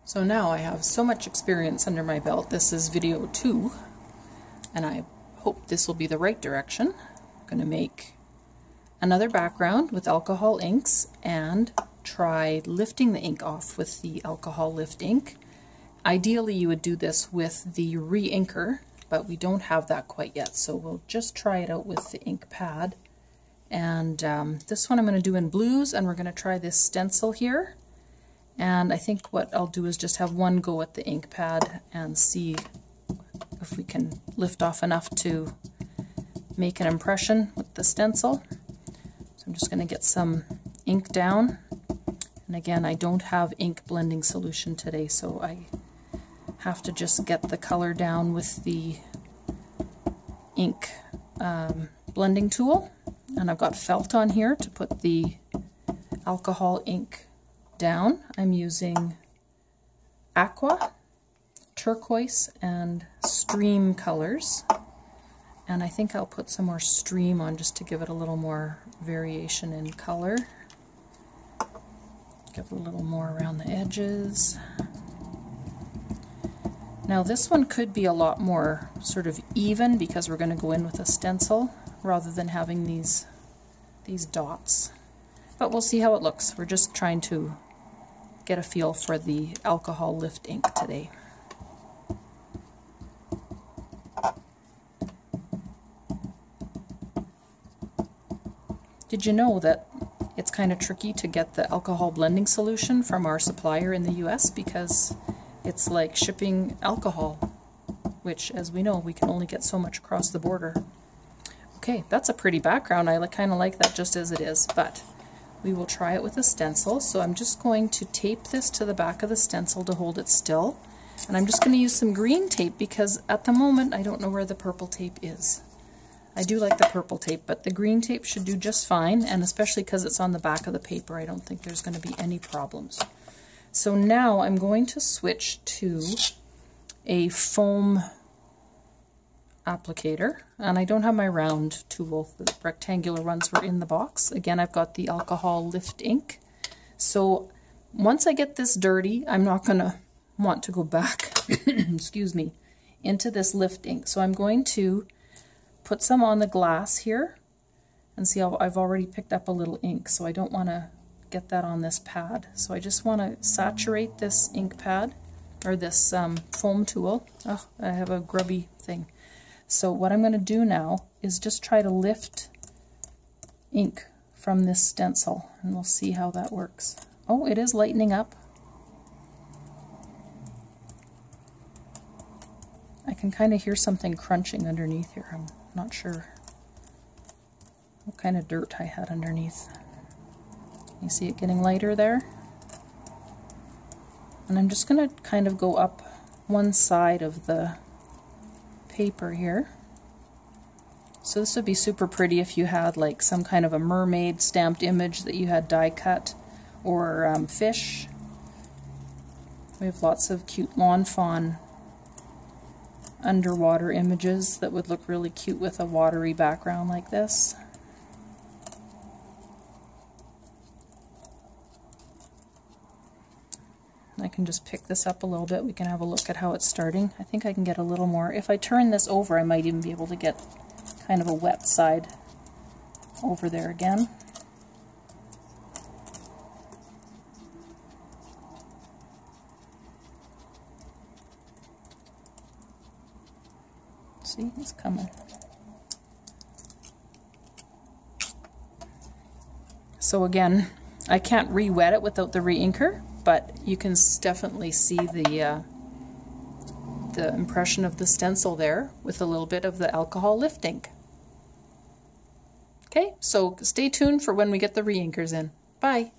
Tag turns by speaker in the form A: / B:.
A: So now I have so much experience under my belt. This is video 2, and I hope this will be the right direction. I'm going to make another background with alcohol inks and try lifting the ink off with the alcohol lift ink. Ideally you would do this with the re-inker, but we don't have that quite yet, so we'll just try it out with the ink pad. And this one I'm going to do in blues, and we're going to try this stencil here. And I think what I'll do is just have one go at the ink pad and see if we can lift off enough to make an impression with the stencil. So I'm just going to get some ink down. And again, I don't have ink blending solution today, so I have to just get the color down with the ink blending tool. And I've got felt on here to put the alcohol ink down. I'm using aqua, turquoise, and stream colors. And I think I'll put some more stream on just to give it a little more variation in color. Give it a little more around the edges. Now this one could be a lot more sort of even because we're going to go in with a stencil rather than having these dots. But we'll see how it looks. We're just trying to get a feel for the alcohol lift ink today. Did you know that it's kind of tricky to get the alcohol blending solution from our supplier in the US because it's like shipping alcohol, which, as we know, we can only get so much across the border. Okay, that's a pretty background. I kind of like that just as it is, but we will try it with a stencil. So I'm just going to tape this to the back of the stencil to hold it still. And I'm just going to use some green tape because at the moment I don't know where the purple tape is. I do like the purple tape, but the green tape should do just fine, and especially because it's on the back of the paper, I don't think there's going to be any problems. So now I'm going to switch to a foam applicator, and I don't have my round tool. The rectangular ones were in the box. Again, I've got the alcohol lift ink. So once I get this dirty, I'm not going to want to go back excuse me, into this lift ink. So I'm going to put some on the glass here, and see how I've already picked up a little ink, so I don't want to get that on this pad. So I just want to saturate this ink pad, or this foam tool. Oh, I have a grubby thing. So what I'm going to do now is just try to lift ink from this stencil, and we'll see how that works. Oh, it is lightening up. I can kind of hear something crunching underneath here. I'm not sure what kind of dirt I had underneath. You see it getting lighter there? And I'm just going to kind of go up one side of the paper here. So this would be super pretty if you had like some kind of a mermaid stamped image that you had die cut, or fish. We have lots of cute lawn fawn underwater images that would look really cute with a watery background like this. I can just pick this up a little bit. We can have a look at how it's starting. I think I can get a little more. If I turn this over, I might even be able to get kind of a wet side over there again. See, it's coming. So again, I can't re-wet it without the re-inker, but you can definitely see the impression of the stencil there with a little bit of the alcohol lift ink. Okay, so stay tuned for when we get the re-inkers in. Bye!